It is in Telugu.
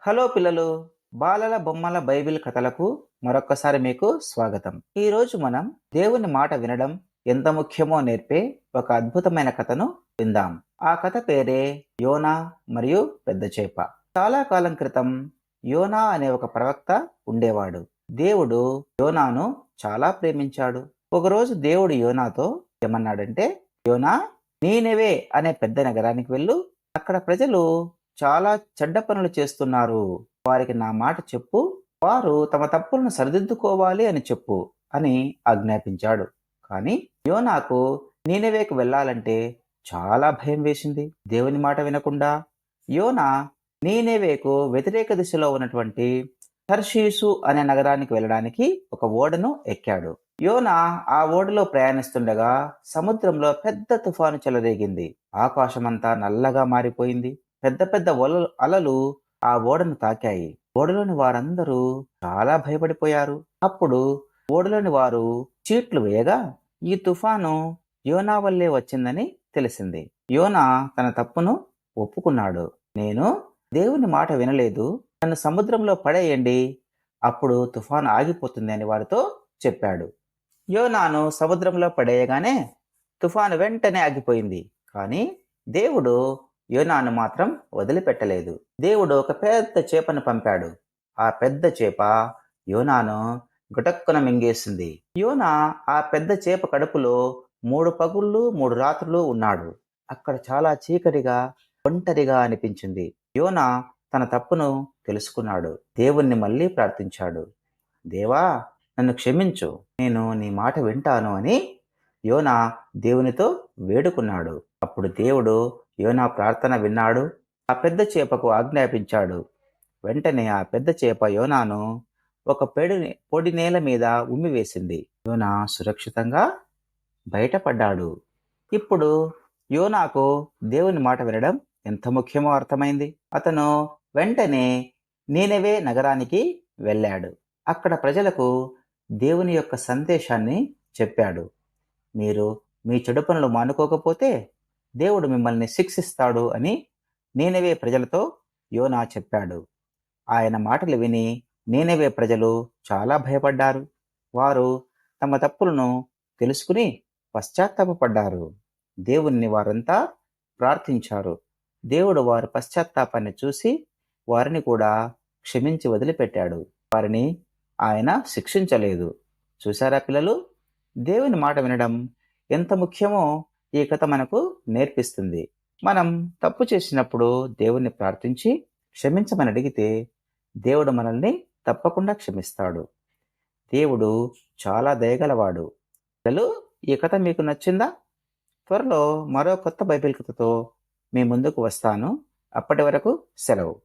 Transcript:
హలో పిల్లలు, బాలల బొమ్మల బైబిల్ కథలకు మరొక్కసారి మీకు స్వాగతం. ఈరోజు మనం దేవుని మాట వినడం ఎంత ముఖ్యమో నేర్పే ఒక అద్భుతమైన కథను విందాం. ఆ కథ పేరే యోనా మరియు పెద్ద చేప. చాలా కాలం క్రితం యోనా అనే ఒక ప్రవక్త ఉండేవాడు. దేవుడు యోనాను చాలా ప్రేమించాడు. ఒకరోజు దేవుడు యోనాతో ఏమన్నాడంటే, యోనా, నీనెవే అనే పెద్ద నగరానికి వెళ్ళు. అక్కడ ప్రజలు చాలా చెడ్డ పనులు చేస్తున్నారు. వారికి నా మాట చెప్పు. వారు తమ తప్పులను సరిదిద్దుకోవాలి అని చెప్పు అని ఆజ్ఞాపించాడు. కానీ యోనాకు నీనెవేకు వెళ్ళాలంటే చాలా భయం వేసింది. దేవుని మాట వినకుండా యోనా నీనెవేకు వ్యతిరేక దిశలో ఉన్నటువంటి తర్షీసు అనే నగరానికి వెళ్ళడానికి ఒక ఓడను ఎక్కాడు. యోనా ఆ ఓడలో ప్రయాణిస్తుండగా సముద్రంలో పెద్ద తుఫాను చెలరేగింది. ఆకాశమంతా నల్లగా మారిపోయింది. పెద్ద పెద్ద అలలు ఆ ఓడను తాకాయి. ఓడలోని వారందరూ చాలా భయపడిపోయారు. అప్పుడు ఓడలోని వారు చీట్లు వేయగా ఈ తుఫాను యోనా వల్లే వచ్చిందని తెలిసింది. యోనా తన తప్పును ఒప్పుకున్నాడు. నేను దేవుని మాట వినలేదు, నన్ను సముద్రంలో పడేయండి, అప్పుడు తుఫాను ఆగిపోతుంది అని వారితో చెప్పాడు. యోనాను సముద్రంలో పడేయగానే తుఫాను వెంటనే ఆగిపోయింది. కానీ దేవుడు యోనాను మాత్రం వదిలిపెట్టలేదు. దేవుడు ఒక పెద్ద చేపను పంపాడు. ఆ పెద్ద చేప యోనాను గుటక్కున మింగేసింది. యోనా ఆ పెద్ద చేప కడుపులో 3 పగుళ్ళు 3 రాత్రులు ఉన్నాడు. అక్కడ చాలా చీకటిగా, ఒంటరిగా అనిపించింది. యోనా తన తప్పును తెలుసుకున్నాడు. దేవుణ్ణి మళ్ళీ ప్రార్థించాడు. దేవా, నన్ను క్షమించు, నేను నీ మాట వింటాను అని యోనా దేవునితో వేడుకున్నాడు. అప్పుడు దేవుడు యోనా ప్రార్థన విన్నాడు. ఆ పెద్ద చేపకు ఆజ్ఞాపించాడు. వెంటనే ఆ పెద్ద చేప యోనాను ఒక పొడి నేల మీద ఉమ్మివేసింది. యోనా సురక్షితంగా బయటపడ్డాడు. ఇప్పుడు యోనాకు దేవుని మాట వినడం ఎంత ముఖ్యమో అర్థమైంది. అతను వెంటనే నీనెవే నగరానికి వెళ్ళాడు. అక్కడ ప్రజలకు దేవుని యొక్క సందేశాన్ని చెప్పాడు. మీరు మీ చెడు పనులు మానుకోకపోతే దేవుడు మిమ్మల్ని శిక్షిస్తాడు అని నీనెవే ప్రజలతో యోనా చెప్పాడు. ఆయన మాటలు విని నీనెవే ప్రజలు చాలా భయపడ్డారు. వారు తమ తప్పులను తెలుసుకుని పశ్చాత్తాపపడ్డారు. దేవుణ్ణి వారంతా ప్రార్థించారు. దేవుడు వారి పశ్చాత్తాపాన్ని చూసి వారిని కూడా క్షమించి వదిలిపెట్టాడు. వారిని ఆయన శిక్షించలేదు. చూసారా పిల్లలు, దేవుని మాట వినడం ఎంత ముఖ్యమో ఈ కథ మనకు నేర్పిస్తుంది. మనం తప్పు చేసినప్పుడు దేవుణ్ణి ప్రార్థించి క్షమించమని అడిగితే దేవుడు మనల్ని తప్పకుండా క్షమిస్తాడు. దేవుడు చాలా దయగలవాడు. పిల్లలు, ఈ కథ మీకు నచ్చిందా? త్వరలో మరో కొత్త బైబిల్ కథతో మీ ముందుకు వస్తాను. అప్పటి వరకు సెలవు.